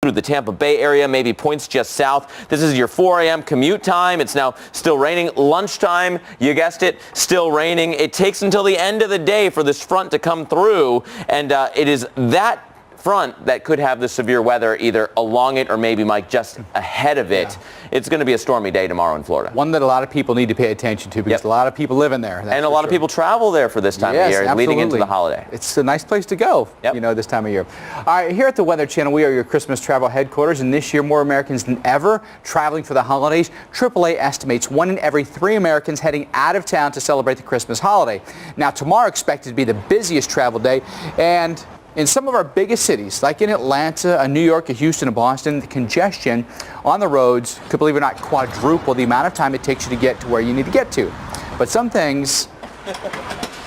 through the Tampa Bay area, maybe points just south. This is your 4 a.m. commute time. It's now still raining. Lunchtime, you guessed it, still raining. It takes until the end of the day for this front to come through, and it is that front that could have the severe weather either along it or maybe, Mike, just ahead of it. Yeah. It's going to be a stormy day tomorrow in Florida. One that a lot of people need to pay attention to because a lot of people live in there. And a lot of people travel there for this time of year, leading into the holiday. It's a nice place to go, this time of year. All right, here at the Weather Channel, we are your Christmas travel headquarters, and this year more Americans than ever traveling for the holidays. AAA estimates 1 in every 3 Americans heading out of town to celebrate the Christmas holiday. Now, tomorrow expected to be the busiest travel day, and in some of our biggest cities, like in Atlanta, New York, Houston, and Boston, the congestion on the roads could, believe it or not, quadruple the amount of time it takes you to get to where you need to get to. But some things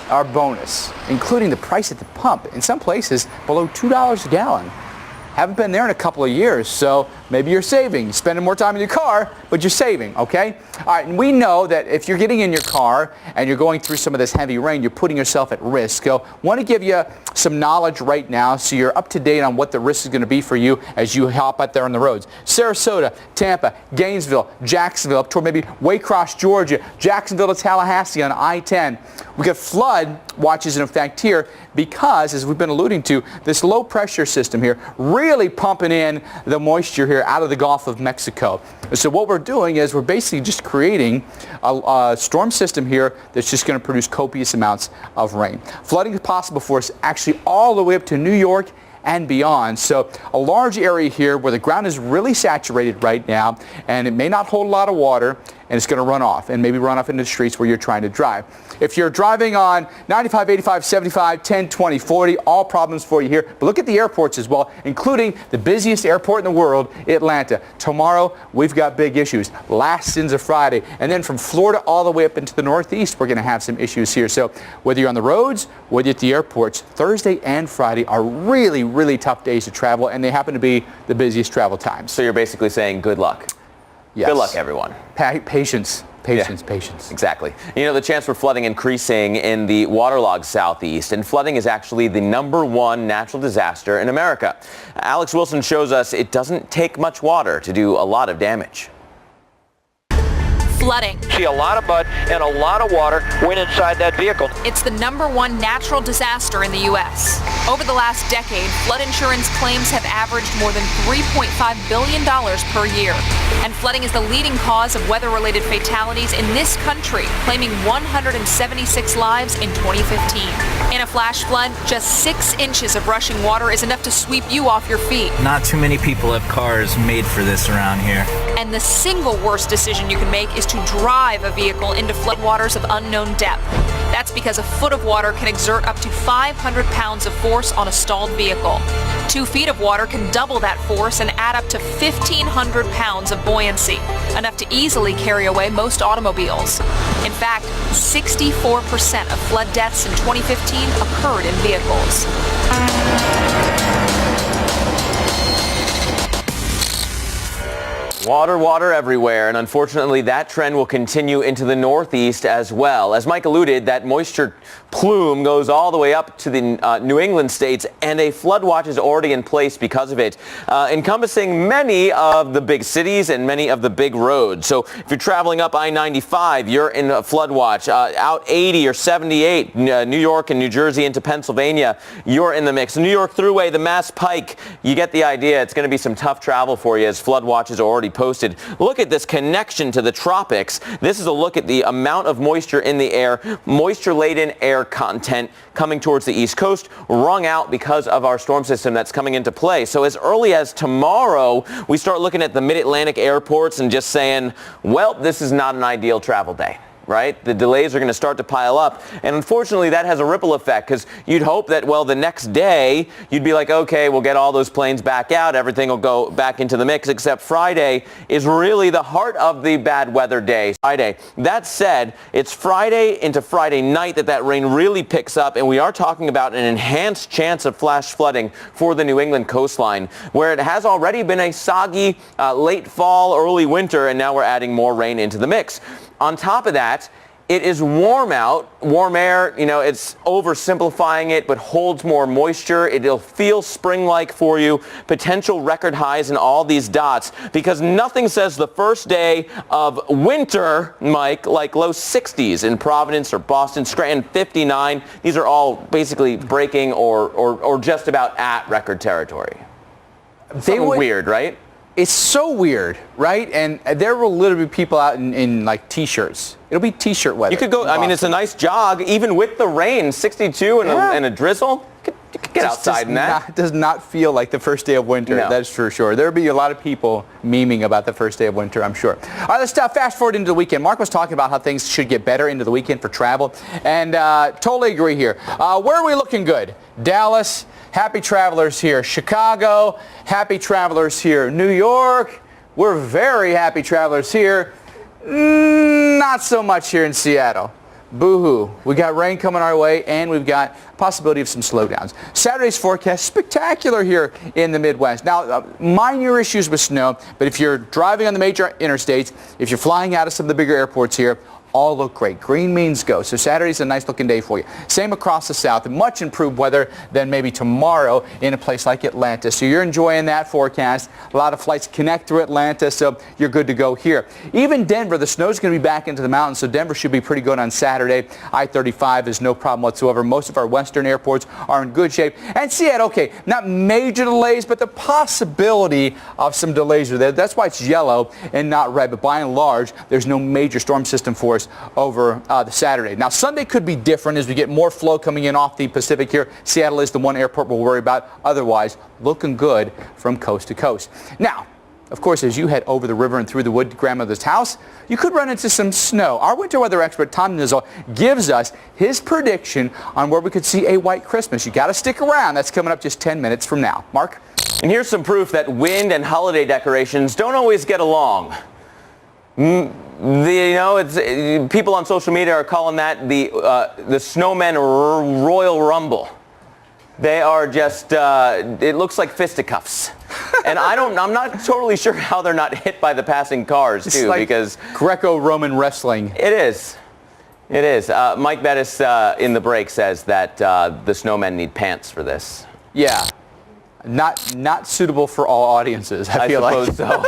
are bonus, including the price at the pump. In some places, below $2 a gallon. Haven't been there in a couple of years, so maybe you're saving. You're spending more time in your car, but you're saving, okay? All right, and we know that if you're getting in your car and you're going through some of this heavy rain, you're putting yourself at risk. So I want to give you some knowledge right now so you're up to date on what the risk is going to be for you as you hop out there on the roads. Sarasota, Tampa, Gainesville, Jacksonville, up toward maybe Waycross, Georgia, Jacksonville to Tallahassee on I-10. We got flood watches in effect here because, as we've been alluding to, this low pressure system here really pumping in the moisture here out of the Gulf of Mexico. And so what we're doing is we're basically just creating a storm system here that's just going to produce copious amounts of rain. Flooding is possible for us actually all the way up to New York and beyond. So a large area here where the ground is really saturated right now, and it may not hold a lot of water, and it's going to run off, and maybe run off into the streets where you're trying to drive. If you're driving on 95, 85, 75, 10, 20, 40, all problems for you here. But look at the airports as well, including the busiest airport in the world, Atlanta. Tomorrow, we've got big issues. Last sins of Friday. And then from Florida all the way up into the Northeast, we're going to have some issues here. So whether you're on the roads, whether you're at the airports, Thursday and Friday are really, really tough days to travel, and they happen to be the busiest travel times. So you're basically saying good luck. Yes. Good luck, everyone. Patience. Patience. Exactly. You know, the chance for flooding increasing in the waterlogged southeast, and flooding is actually the #1 natural disaster in America. Alex Wilson shows us it doesn't take much water to do a lot of damage. Flooding. See a lot of mud and a lot of water went inside that vehicle. It's the #1 natural disaster in the U.S. Over the last decade, flood insurance claims have averaged more than $3.5 billion per year. And flooding is the leading cause of weather-related fatalities in this country, claiming 176 lives in 2015. In a flash flood, just 6 inches of rushing water is enough to sweep you off your feet. Not too many people have cars made for this around here. And the single worst decision you can make is to drive a vehicle into floodwaters of unknown depth. That's because a foot of water can exert up to 500 pounds of force on a stalled vehicle. 2 feet of water can double that force and add up to 1,500 pounds of buoyancy, enough to easily carry away most automobiles. In fact, 64% of flood deaths in 2015 occurred in vehicles. Water everywhere, and unfortunately that trend will continue into the Northeast as well. As Mike alluded, that moisture plume goes all the way up to the New England states, and a flood watch is already in place because of it, encompassing many of the big cities and many of the big roads. So if you're traveling up I-95, you're in a flood watch. Out 80 or 78, New York and New Jersey into Pennsylvania, you're in the mix. New York Thruway, the Mass Pike, you get the idea. It's going to be some tough travel for you as flood watches are already posted. Look at this connection to the tropics. This is a look at the amount of moisture in the air, moisture-laden air content coming towards the East Coast, wrung out because of our storm system that's coming into play. So as early as tomorrow, we start looking at the mid-Atlantic airports and just saying, well, this is not an ideal travel day. Right? The delays are going to start to pile up. And unfortunately, that has a ripple effect because you'd hope that, well, the next day, you'd be like, okay, we'll get all those planes back out. Everything will go back into the mix, except Friday is really the heart of the bad weather day. Friday. That said, it's Friday into Friday night that rain really picks up, and we are talking about an enhanced chance of flash flooding for the New England coastline, where it has already been a soggy late fall, early winter, and now we're adding more rain into the mix. On top of that, it is warm out. Warm air, it's oversimplifying it, but holds more moisture. It'll feel spring-like for you. Potential record highs in all these dots, because nothing says the first day of winter, Mike, like low 60s in Providence or Boston. Scranton 59. These are all basically breaking or just about at record territory. Weird, right? It's so weird, right? And there will literally be people out in like T-shirts. It'll be T-shirt weather. You could go, I mean, it's a nice jog, even with the rain, 62 and a drizzle. You could get outside in that. It does not feel like the first day of winter, No. that's for sure. There'll be a lot of people memeing about the first day of winter, I'm sure. All right, let's fast forward into the weekend. Mark was talking about how things should get better into the weekend for travel, and totally agree here. Where are we looking good? Dallas, happy travelers here. Chicago, happy travelers here. New York, we're very happy travelers here. Not so much here in Seattle. Boo-hoo. We got rain coming our way, and we've got possibility of some slowdowns. Saturday's forecast, spectacular here in the Midwest. Now, minor issues with snow, but if you're driving on the major interstates, if you're flying out of some of the bigger airports here, all look great. Green means go. So Saturday's a nice looking day for you. Same across the south. Much improved weather than maybe tomorrow in a place like Atlanta. So you're enjoying that forecast. A lot of flights connect through Atlanta, so you're good to go here. Even Denver, the snow's going to be back into the mountains, so Denver should be pretty good on Saturday. I-35 is no problem whatsoever. Most of our western airports are in good shape. And Seattle, okay, not major delays, but the possibility of some delays are there. That's why it's yellow and not red. But by and large, there's no major storm system for us over the Saturday. Now, Sunday could be different as we get more flow coming in off the Pacific here. Seattle is the one airport we'll worry about. Otherwise, looking good from coast to coast. Now, of course, as you head over the river and through the wood to grandmother's house, you could run into some snow. Our winter weather expert, Tom Nizzle, gives us his prediction on where we could see a white Christmas. You got to stick around. That's coming up just 10 minutes from now. Mark? And here's some proof that wind and holiday decorations don't always get along. People on social media are calling that the snowmen Royal Rumble. They are just, it looks like fisticuffs. And I'm not totally sure how they're not hit by the passing cars, too, like because Greco-Roman wrestling. It is. It is. Mike Bettis in the break says that the snowmen need pants for this. Yeah. Not suitable for all audiences, I feel like. I suppose so.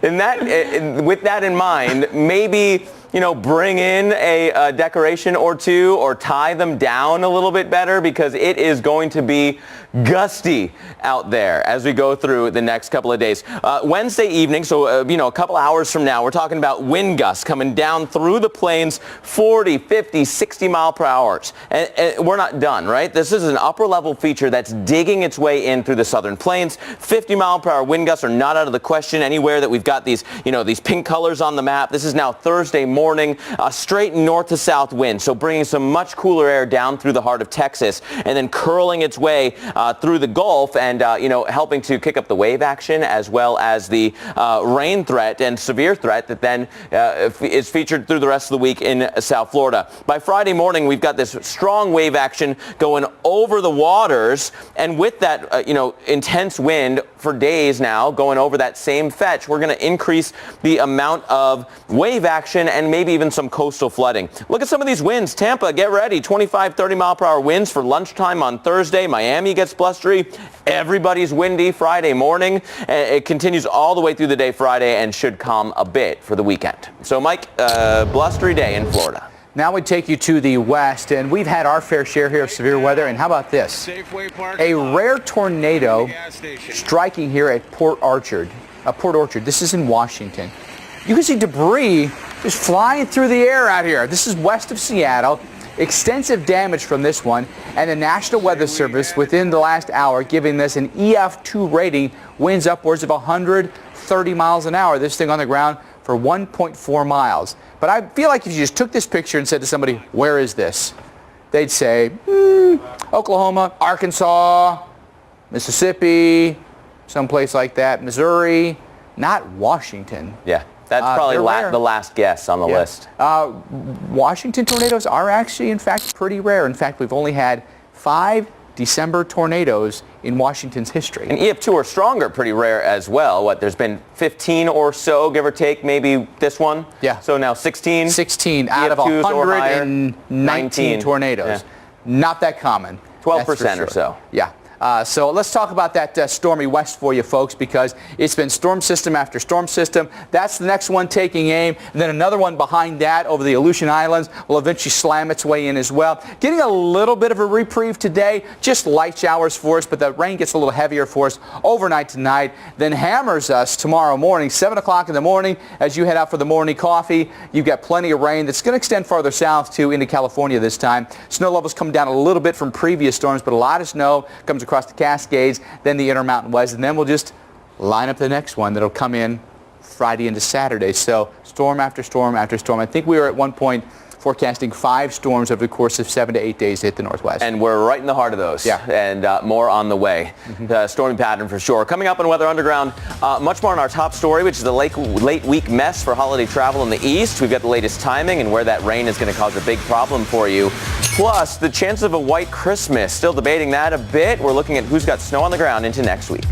With that in mind, maybe, bring in a decoration or two or tie them down a little bit better, because it is going to be gusty out there as we go through the next couple of days. Wednesday evening, so, a couple hours from now, we're talking about wind gusts coming down through the plains, 40, 50, 60 mile per hour. And we're not done, right? This is an upper level feature that's digging its way in through the southern plains. 50 mile per hour wind gusts are not out of the question anywhere that we've got these, these pink colors on the map. This is now Thursday morning, straight north to south wind. So bringing some much cooler air down through the heart of Texas and then curling its way through the Gulf and, helping to kick up the wave action as well as the rain threat and severe threat that then is featured through the rest of the week in South Florida. By Friday morning, we've got this strong wave action going over the waters, and with that, intense wind for days now going over that same fetch, we're going to increase the amount of wave action and maybe even some coastal flooding. Look at some of these winds. Tampa, get ready. 25, 30 mile per hour winds for lunchtime on Thursday. Miami gets blustery. Everybody's windy Friday morning. It continues all the way through the day Friday and should calm a bit for the weekend. So, Mike, blustery day in Florida. Now we take you to the west, and we've had our fair share here of severe weather. And how about this? A rare tornado striking here at Port Orchard. This is in Washington. You can see debris just flying through the air out here. This is west of Seattle. Extensive damage from this one, and the National Weather Service within the last hour giving this an EF2 rating, winds upwards of 130 miles an hour. This thing on the ground for 1.4 miles. But I feel like if you just took this picture and said to somebody, where is this? They'd say, Oklahoma, Arkansas, Mississippi, someplace like that, Missouri, not Washington. Yeah. That's probably the last guess on the list. Washington tornadoes are actually, in fact, pretty rare. In fact, we've only had 5 December tornadoes in Washington's history. And EF2 or stronger, pretty rare as well. There's been 15 or so, give or take, maybe this one? Yeah. So now 16? 16 out of EF2s or higher? 119 tornadoes. Yeah. Not that common. 12% or so. Yeah. So let's talk about that stormy west for you folks, because it's been storm system after storm system. That's the next one taking aim. And then another one behind that over the Aleutian Islands will eventually slam its way in as well. Getting a little bit of a reprieve today, just light showers for us, but the rain gets a little heavier for us overnight tonight, then hammers us tomorrow morning, 7 o'clock in the morning. As you head out for the morning coffee, you've got plenty of rain that's going to extend farther south to into California this time. Snow levels come down a little bit from previous storms, but a lot of snow comes across the Cascades, then the Intermountain West, and then we'll just line up the next one that'll come in Friday into Saturday. So storm after storm after storm. I think we were at one point forecasting 5 storms over the course of 7 to 8 days to hit the Northwest. And we're right in the heart of those. Yeah. And more on the way. Stormy pattern for sure. Coming up on Weather Underground, much more on our top story, which is the late week mess for holiday travel in the east. We've got the latest timing and where that rain is going to cause a big problem for you. Plus, the chance of a white Christmas. Still debating that a bit. We're looking at who's got snow on the ground into next week.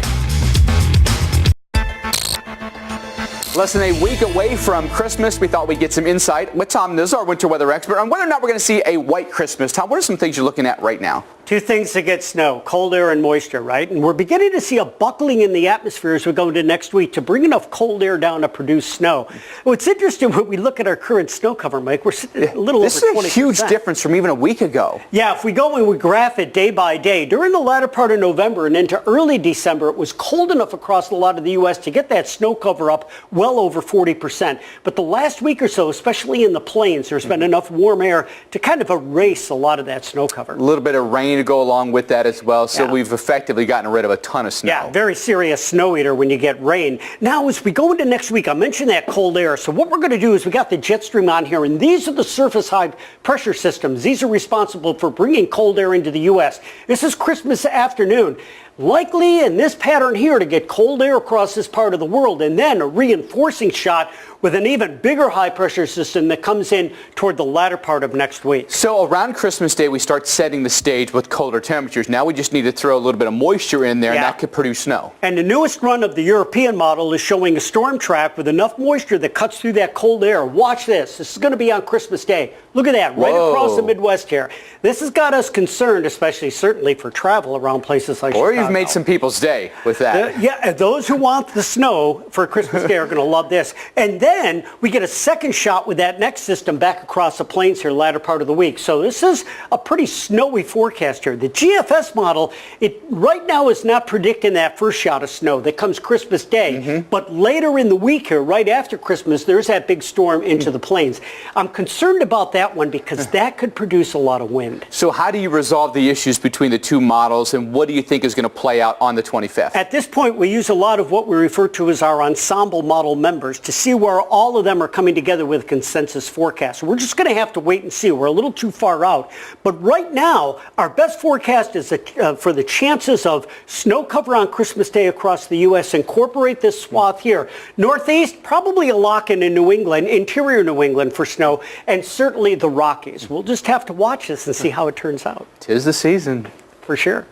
Less than a week away from Christmas, we thought we'd get some insight with Tom Nizzle, our winter weather expert, on whether or not we're going to see a white Christmas. Tom, what are some things you're looking at right now? Two things to get snow, cold air and moisture, right? And we're beginning to see a buckling in the atmosphere as we go into next week to bring enough cold air down to produce snow. What's interesting when we look at our current snow cover, Mike, we're sitting a little over 20%. This is a huge difference from even a week ago. Yeah, if we go and we graph it day by day, during the latter part of November and into early December, it was cold enough across a lot of the U.S. to get that snow cover up well over 40%. But the last week or so, especially in the plains, there's been enough warm air to kind of erase a lot of that snow cover. A little bit of rain to go along with that as well, so we've effectively gotten rid of a ton of snow. Yeah, very serious snow eater when you get rain. Now, as we go into next week, I mentioned that cold air. So what we're going to do is we got the jet stream on here, and these are the surface high pressure systems. These are responsible for bringing cold air into the U.S. This is Christmas afternoon. Likely in this pattern here to get cold air across this part of the world, and then a reinforcing shot with an even bigger high pressure system that comes in toward the latter part of next week. So around Christmas Day, we start setting the stage with colder temperatures. Now we just need to throw a little bit of moisture in there, and that could produce snow. And the newest run of the European model is showing a storm track with enough moisture that cuts through that cold air. Watch this. This is going to be on Christmas Day. Look at that, right across the Midwest here. This has got us concerned, especially certainly for travel around places like Chicago. Or you've made some people's day with that. Yeah, those who want the snow for Christmas Day are going to love this. And then we get a second shot with that next system back across the plains here latter part of the week. So this is a pretty snowy forecast here. The GFS model, it right now is not predicting that first shot of snow that comes Christmas Day. But later in the week here, right after Christmas, there's that big storm into the plains. I'm concerned about that one because that could produce a lot of wind. So how do you resolve the issues between the two models, and what do you think is going to play out on the 25th? At this point, we use a lot of what we refer to as our ensemble model members to see where all of them are coming together with a consensus forecast. We're just going to have to wait and see. We're a little too far out. But right now, our best forecast is for the chances of snow cover on Christmas Day across the U.S. Incorporate this swath here. Northeast, probably a lock in New England, interior New England for snow, and certainly the Rockies. We'll just have to watch this and see how it turns out. 'Tis the season. For sure.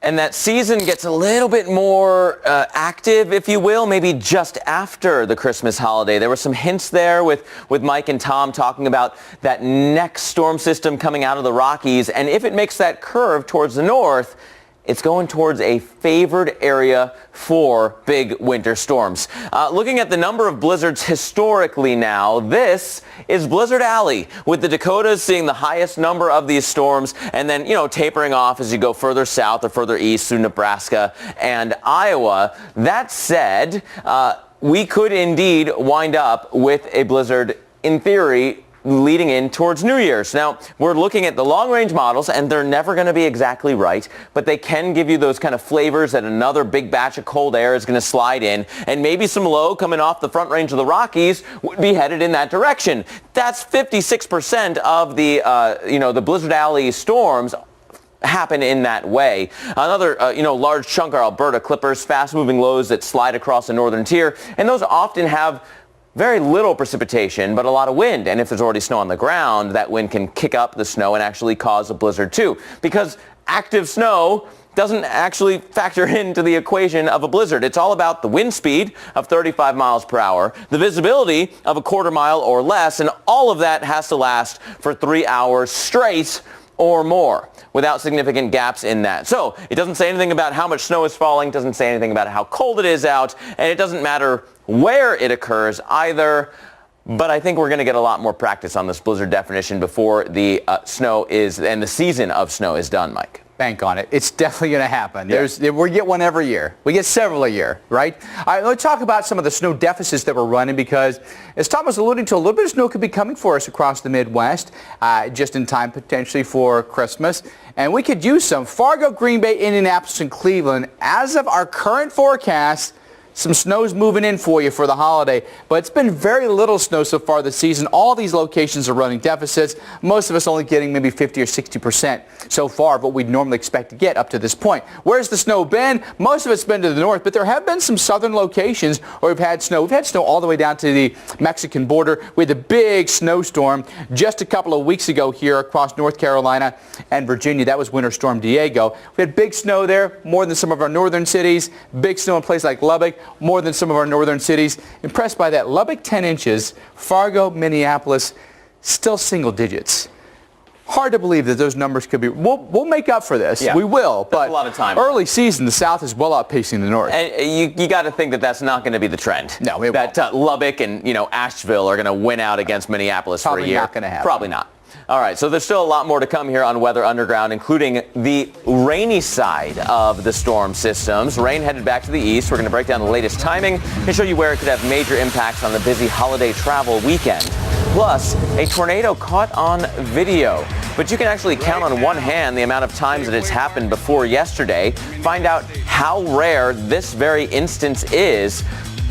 And that season gets a little bit more active, if you will, maybe just after the Christmas holiday. There were some hints there with Mike and Tom talking about that next storm system coming out of the Rockies. And if it makes that curve towards the north, it's going towards a favored area for big winter storms. Looking at the number of blizzards historically now, this is Blizzard Alley, with the Dakotas seeing the highest number of these storms, and then, tapering off as you go further south or further east through Nebraska and Iowa. That said, we could indeed wind up with a blizzard, in theory, leading in towards New Year's. Now, we're looking at the long-range models, and they're never going to be exactly right, but they can give you those kind of flavors that another big batch of cold air is going to slide in, and maybe some low coming off the front range of the Rockies would be headed in that direction. That's 56% of the, the Blizzard Alley storms happen in that way. Another, large chunk are Alberta Clippers, fast-moving lows that slide across the northern tier, and those often have very little precipitation, but a lot of wind. And if there's already snow on the ground, that wind can kick up the snow and actually cause a blizzard too. Because active snow doesn't actually factor into the equation of a blizzard. It's all about the wind speed of 35 miles per hour, the visibility of a quarter mile or less, and all of that has to last for 3 hours straight or more without significant gaps in that. So it doesn't say anything about how much snow is falling, doesn't say anything about how cold it is out, and it doesn't matter where it occurs either. But I think we're going to get a lot more practice on this blizzard definition before the snow is, and the season of snow is done, Mike. Bank on it. It's definitely going to happen. Yeah. We get one every year. We get several a year, right? All right, let's talk about some of the snow deficits that we're running because, as Tom was alluding to, a little bit of snow could be coming for us across the Midwest, just in time potentially for Christmas. And we could use some. Fargo, Green Bay, Indianapolis, and Cleveland. As of our current forecast, some snow's moving in for you for the holiday, but it's been very little snow so far this season. All these locations are running deficits. Most of us only getting maybe 50 or 60% so far of what we'd normally expect to get up to this point. Where's the snow been? Most of it's been to the north, but there have been some southern locations where we've had snow. We've had snow all the way down to the Mexican border. We had a big snowstorm just a couple of weeks ago here across North Carolina and Virginia. That was Winter Storm Diego. We had big snow there, more than some of our northern cities. Big snow in places like Lubbock, more than some of our northern cities. Impressed by that. Lubbock 10 inches, Fargo, Minneapolis, still single digits. Hard to believe that those numbers could be. We'll make up for this. Yeah. We will. But a lot of time. Early season, the South is well outpacing the North. And you got to think that that's not going to be the trend. No, it that Lubbock and Asheville are going to win out against Minneapolis Probably for a year. Not going to happen. Probably not. All right, so there's still a lot more to come here on Weather Underground, including the rainy side of the storm systems. Rain headed back to the east. We're going to break down the latest timing and show you where it could have major impacts on the busy holiday travel weekend. Plus, a tornado caught on video. But you can actually count on one hand the amount of times that it's happened before yesterday. Find out how rare this very instance is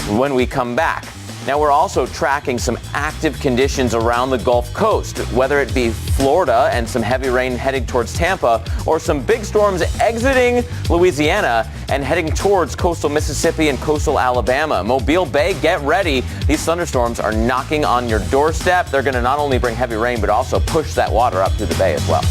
when we come back. Now, we're also tracking some active conditions around the Gulf Coast, whether it be Florida and some heavy rain heading towards Tampa, or some big storms exiting Louisiana and heading towards coastal Mississippi and coastal Alabama. Mobile Bay, get ready. These thunderstorms are knocking on your doorstep. They're going to not only bring heavy rain, but also push that water up through the bay as well.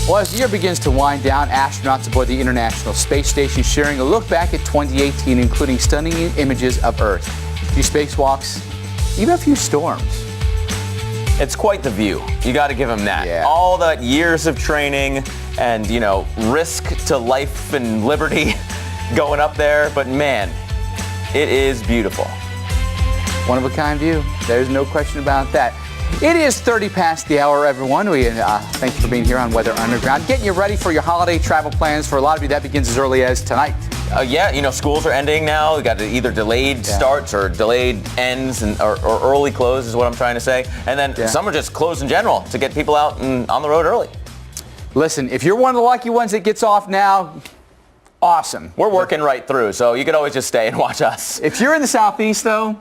Well, as the year begins to wind down, astronauts aboard the International Space Station sharing a look back at 2018, including stunning images of Earth. A few spacewalks, even a few storms. It's quite the view. You got to give them that. Yeah. All the years of training and, risk to life and liberty going up there. But man, it is beautiful. One of a kind view. There's no question about that. It is 30 past the hour, everyone. Thanks for being here on Weather Underground. Getting you ready for your holiday travel plans. For a lot of you, that begins as early as tonight. Schools are ending now. We got either delayed starts or delayed ends or early close is what I'm trying to say. And then some are just closed in general to get people out and on the road early. Listen, if you're one of the lucky ones that gets off now, awesome. We're working right through, so you could always just stay and watch us. If you're in the southeast, though,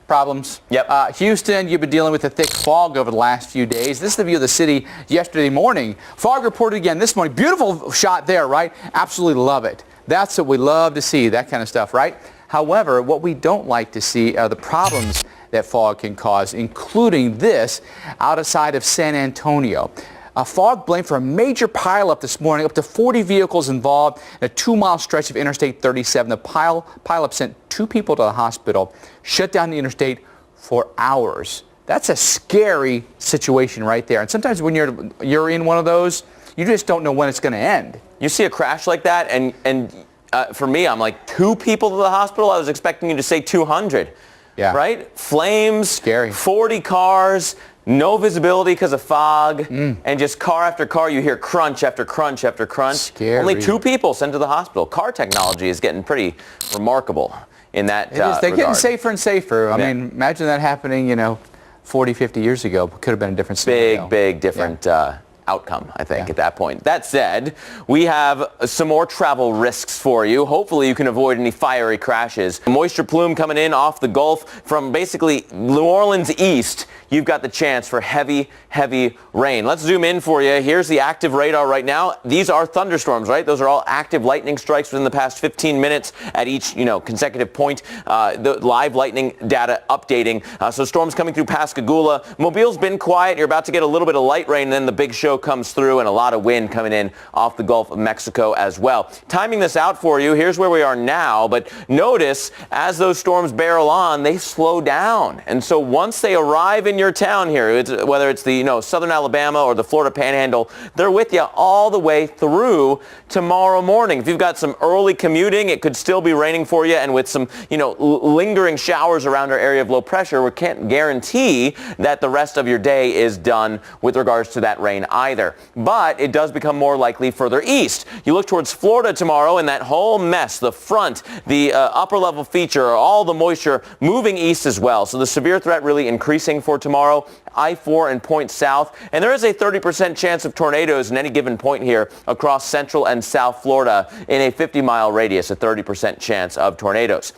problems. Yep. Houston, you've been dealing with a thick fog over the last few days. This is the view of the city yesterday morning. Fog reported again this morning. Beautiful shot there, right? Absolutely love it. That's what we love to see, that kind of stuff, right? However, what we don't like to see are the problems that fog can cause, including this outside of San Antonio. A fog blamed for a major pileup this morning, up to 40 vehicles involved in a 2-mile stretch of Interstate 37. The pileup sent 2 people to the hospital, shut down the interstate for hours. That's a scary situation right there. And sometimes when you're in one of those, you just don't know when it's going to end. You see a crash like that, and for me, I'm like, 2 people to the hospital? I was expecting you to say 200. Yeah. Right? Flames. Scary. 40 cars. No visibility because of fog, and just car after car, you hear crunch after crunch after crunch. Scary. Only 2 people sent to the hospital. Car technology is getting pretty remarkable in that They're regard. getting safer and safer. I mean, imagine that happening, 40, 50 years ago. Could have been a different scenario. Big different outcome, I think, at that point. That said, we have some more travel risks for you. Hopefully you can avoid any fiery crashes. Moisture plume coming in off the Gulf from basically New Orleans east. You've got the chance for heavy, heavy rain. Let's zoom in for you. Here's the active radar right now. These are thunderstorms, right? Those are all active lightning strikes within the past 15 minutes at each, consecutive point. The live lightning data updating. So storms coming through Pascagoula. Mobile's been quiet. You're about to get a little bit of light rain, and then the big show comes through, and a lot of wind coming in off the Gulf of Mexico as well. Timing this out for you, here's where we are now, but notice as those storms barrel on, they slow down. And so once they arrive in your town here, whether it's the southern Alabama or the Florida Panhandle, they're with you all the way through tomorrow morning. If you've got some early commuting, it could still be raining for you, and with some lingering showers around our area of low pressure, we can't guarantee that the rest of your day is done with regards to that rain either. But it does become more likely further east. You look towards Florida tomorrow, and that whole mess, the front, the upper level feature, all the moisture moving east as well. So the severe threat really increasing for tomorrow. I-4 and points south, and there is a 30% chance of tornadoes in any given point here across central and south Florida in a 50-mile radius, a 30% chance of tornadoes.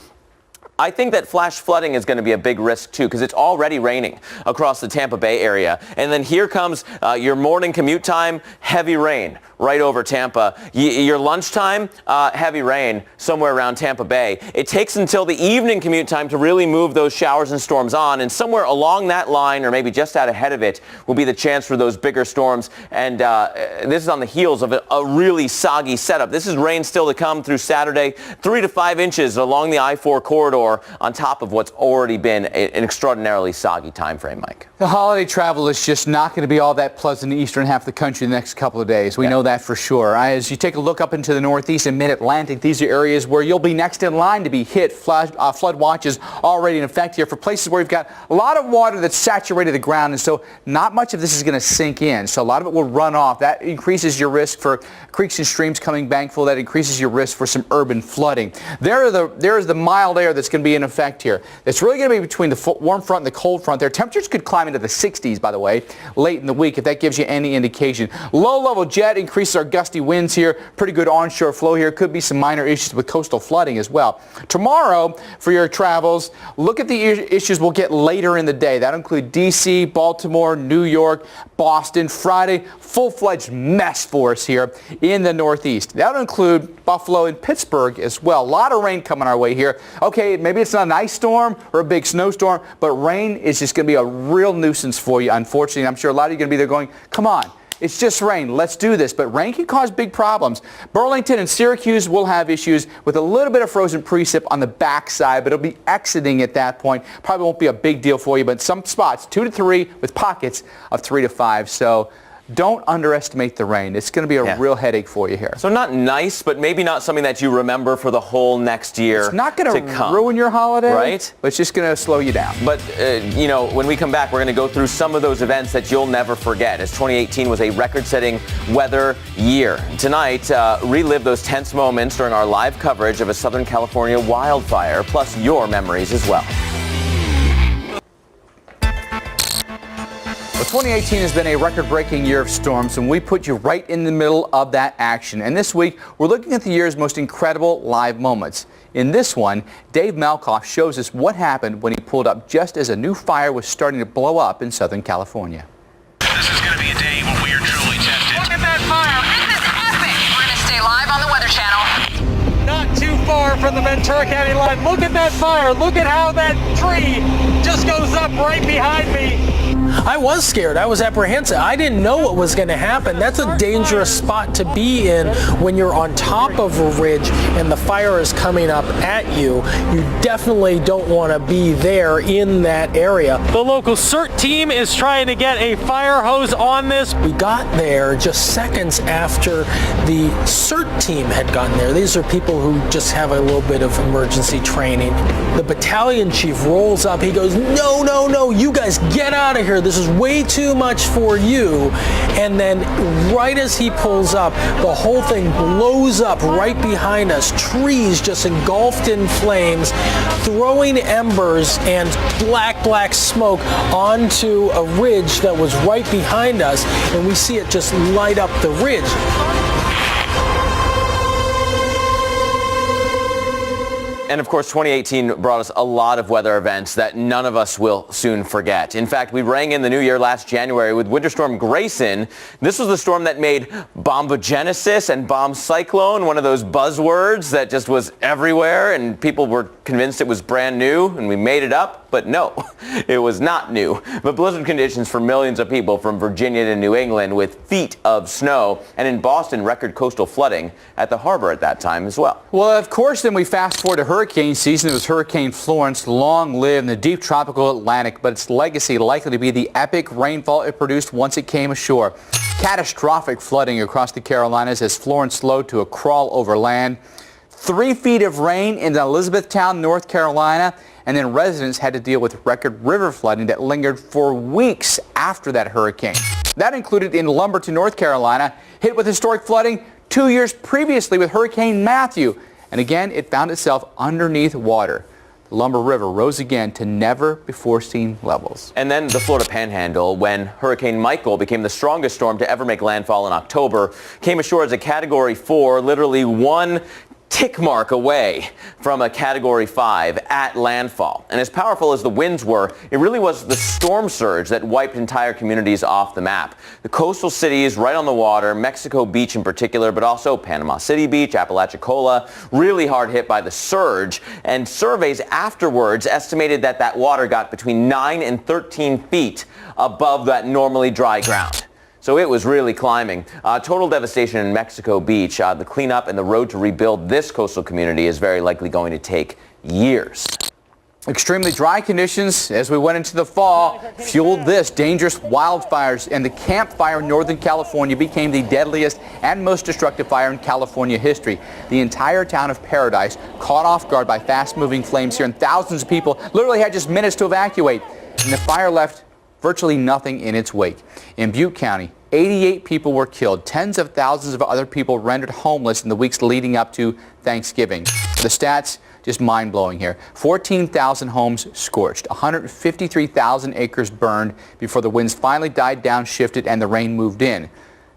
I think that flash flooding is going to be a big risk too, because it's already raining across the Tampa Bay area. And then here comes your morning commute time, heavy rain right over Tampa. Your lunchtime, heavy rain somewhere around Tampa Bay. It takes until the evening commute time to really move those showers and storms on, and somewhere along that line, or maybe just out ahead of it, will be the chance for those bigger storms. And this is on the heels of a really soggy setup. This is rain still to come through Saturday, 3 to 5 inches along the I-4 corridor, on top of what's already been an extraordinarily soggy time frame, Mike. The holiday travel is just not going to be all that pleasant in the eastern half of the country the next couple of days. We know that for sure. As you take a look up into the Northeast and Mid-Atlantic, these are areas where you'll be next in line to be hit. Flood watches already in effect here for places where you've got a lot of water that's saturated the ground, and so not much of this is going to sink in. So a lot of it will run off. That increases your risk for creeks and streams coming bank full. That increases your risk for some urban flooding. There is the mild air that's going to be in effect here. It's really going to be between the warm front and the cold front there. Temperatures could climb into the 60s, by the way, late in the week, if that gives you any indication. Low-level jet increases our gusty winds here. Pretty good onshore flow here. Could be some minor issues with coastal flooding as well. Tomorrow, for your travels, look at the issues we'll get later in the day. That'll include D.C., Baltimore, New York, Boston. Friday, full-fledged mess for us here in the Northeast. That'll include Buffalo and Pittsburgh as well. A lot of rain coming our way here. Okay, maybe it's not an ice storm or a big snowstorm, but rain is just going to be a real nuisance for you, unfortunately. I'm sure a lot of you are going to be there going, come on, it's just rain, let's do this. But rain can cause big problems. Burlington and Syracuse will have issues with a little bit of frozen precip on the backside, but it'll be exiting at that point. Probably won't be a big deal for you, but some spots, 2 to 3 with pockets of 3 to 5. So don't underestimate the rain. It's going to be a real headache for you here. So not nice, but maybe not something that you remember for the whole next year. It's not going to ruin your holiday, right? But it's just going to slow you down. But, when we come back, we're going to go through some of those events that you'll never forget, as 2018 was a record-setting weather year. Tonight, relive those tense moments during our live coverage of a Southern California wildfire, plus your memories as well. Well, 2018 has been a record-breaking year of storms, and we put you right in the middle of that action. And this week, we're looking at the year's most incredible live moments. In this one, Dave Malkoff shows us what happened when he pulled up just as a new fire was starting to blow up in Southern California. This is going to be a day when we are truly tested. Look at that fire! This is epic! We're going to stay live on the Weather Channel. Not too far from the Ventura County line. Look at that fire. Look at how that tree just goes up right behind me. I was scared. I was apprehensive. I didn't know what was going to happen. That's a dangerous spot to be in when you're on top of a ridge and the fire is coming up at you. You definitely don't want to be there in that area. The local CERT team is trying to get a fire hose on this. We got there just seconds after the CERT team had gotten there. These are people who just have a little bit of emergency training. The battalion chief rolls up. He goes, no, you guys get out of here. This this is way too much for you. And then right as he pulls up, the whole thing blows up right behind us. Trees just engulfed in flames, throwing embers and black smoke onto a ridge that was right behind us, and we see it just light up the ridge. And of course, 2018 brought us a lot of weather events that none of us will soon forget. In fact, we rang in the new year last January with Winter Storm Grayson. This was the storm that made bombogenesis and bomb cyclone one of those buzzwords that just was everywhere, and people were convinced it was brand new, and we made it up. But no, it was not new. But blizzard conditions for millions of people from Virginia to New England with feet of snow, and in Boston, record coastal flooding at the harbor at that time as well. Well, of course, then we fast forward to hurricane season. It was Hurricane Florence, long lived in the deep tropical Atlantic, but its legacy likely to be the epic rainfall it produced once it came ashore. Catastrophic flooding across the Carolinas as Florence slowed to a crawl over land. 3 feet of rain in Elizabethtown, North Carolina, and then residents had to deal with record river flooding that lingered for weeks after that hurricane. That included in Lumberton, North Carolina, hit with historic flooding 2 years previously with Hurricane Matthew. And again, it found itself underneath water. The Lumber River rose again to never-before-seen levels. And then the Florida Panhandle, when Hurricane Michael became the strongest storm to ever make landfall in October, came ashore as a Category 4, literally one tick mark away from a Category 5 at landfall. And as powerful as the winds were, it really was the storm surge that wiped entire communities off the map. The coastal cities right on the water, Mexico Beach in particular, but also Panama City Beach, Apalachicola, really hard hit by the surge. And surveys afterwards estimated that that water got between 9 and 13 feet above that normally dry ground. So it was really climbing. Total devastation in Mexico Beach. The cleanup and the road to rebuild this coastal community is very likely going to take years. Extremely dry conditions as we went into the fall fueled this. Dangerous wildfires, and the Camp Fire in Northern California became the deadliest and most destructive fire in California history. The entire town of Paradise caught off guard by fast-moving flames here, and thousands of people literally had just minutes to evacuate. And the fire left virtually nothing in its wake. In Butte County, 88 people were killed. Tens of thousands of other people rendered homeless in the weeks leading up to Thanksgiving. The stats just mind-blowing here. 14,000 homes scorched, 153,000 acres burned before the winds finally died down, shifted, and the rain moved in.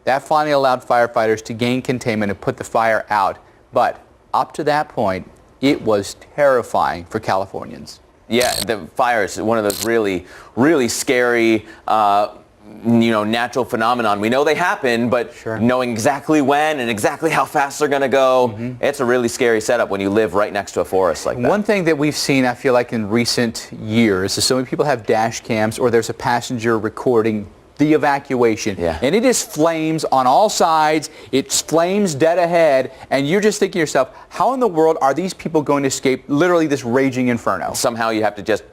That finally allowed firefighters to gain containment and put the fire out. But up to that point, it was terrifying for Californians. Yeah, the fire is one of those really, really scary, natural phenomenon. We know they happen, but knowing exactly when and exactly how fast they're going to go, it's a really scary setup when you live right next to a forest like that. One thing that we've seen, I feel like, in recent years is so many people have dash cams or there's a passenger recording the evacuation. Yeah. And it is flames on all sides. It's flames dead ahead. And you're just thinking to yourself, how in the world are these people going to escape literally this raging inferno? Somehow you have to just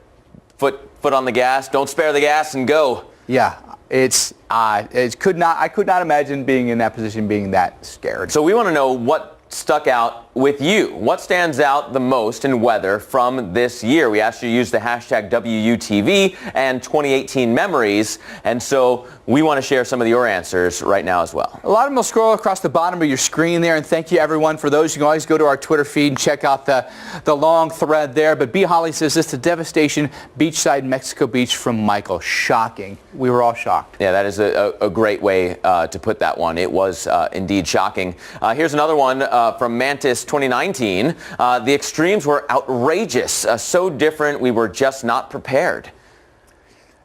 foot on the gas, don't spare the gas, and go. Yeah. I could not imagine being in that position, being that scared. So we want to know what stuck out with you. What stands out the most in weather from this year? We asked you to use the hashtag WUTV and 2018 memories, and so we want to share some of your answers right now as well. A lot of them will scroll across the bottom of your screen there, and thank you everyone for those. You can always go to our Twitter feed and check out the long thread there. But B. Holly says this: the devastation beachside Mexico Beach from Michael. Shocking. We were all shocked. Yeah, that is a great way to put that one. It was indeed shocking. Here's another one from Mantis 2019. The extremes were outrageous, so different we were just not prepared.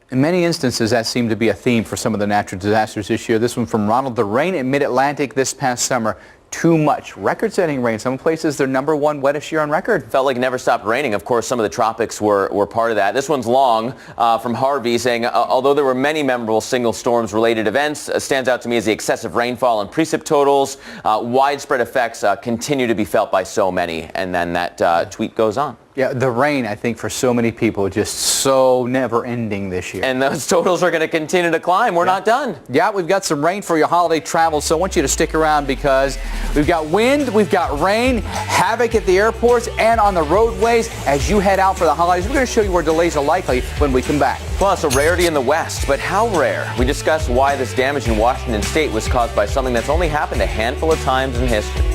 In many instances, that seemed to be a theme for some of the natural disasters this year. This one from Ronald. The rain in mid-Atlantic this past summer, too much. Record-setting rain. Some places, their #1 wettest year on record. Felt like it never stopped raining. Of course, some of the tropics were part of that. This one's long from Harvey saying, although there were many memorable single storms-related events, stands out to me as the excessive rainfall and precip totals. Widespread effects continue to be felt by so many. And then that tweet goes on. Yeah, the rain, I think, for so many people, just so never-ending this year. And those totals are going to continue to climb. We're not done. Yeah, we've got some rain for your holiday travel, so I want you to stick around because we've got wind, we've got rain, havoc at the airports and on the roadways as you head out for the holidays. We're going to show you where delays are likely when we come back. Plus, a rarity in the West, but how rare? We discuss why this damage in Washington State was caused by something that's only happened a handful of times in history.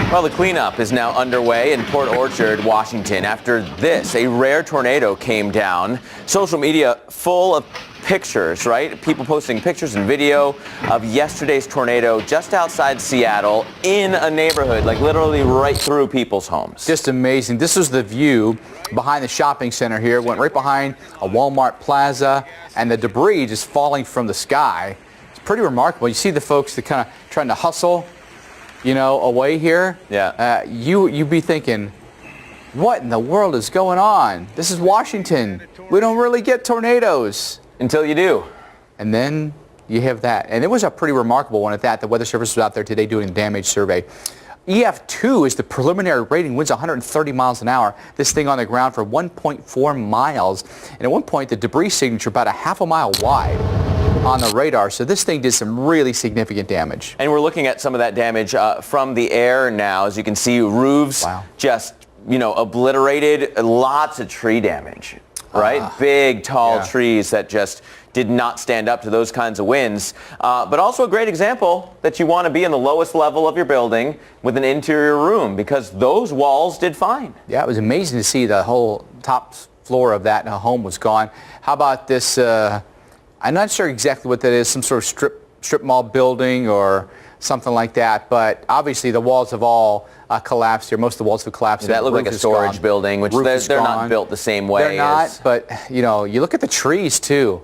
Well, the cleanup is now underway in Port Orchard, Washington. After this, a rare tornado came down. Social media full of pictures, right? People posting pictures and video of yesterday's tornado just outside Seattle in a neighborhood, like literally right through people's homes. Just amazing. This is the view behind the shopping center here. It went right behind a Walmart plaza, and the debris just falling from the sky. It's pretty remarkable. You see the folks that kind of trying to hustle, you know, away here. Yeah. You'd be thinking, what in the world is going on? This is Washington. We don't really get tornadoes. Until you do. And then you have that. And it was a pretty remarkable one at that. The Weather Service was out there today doing a damage survey. EF2 is the preliminary rating, winds 130 miles an hour. This thing on the ground for 1.4 miles. And at one point, the debris signature about a half a mile wide on the radar. So this thing did some really significant damage. And we're looking at some of that damage from the air now. As you can see, roofs just, you know, obliterated. Lots of tree damage, right? Big, tall trees that just did not stand up to those kinds of winds. But also a great example that you want to be in the lowest level of your building with an interior room because those walls did fine. Yeah, it was amazing to see the whole top floor of that home was gone. How about this? I'm not sure exactly what that is, some sort of strip mall building or something like that, but obviously the walls have all collapsed here. Most of the walls have collapsed. That looked like a storage building, which they're not built the same way. They're not, but you know, you look at the trees too.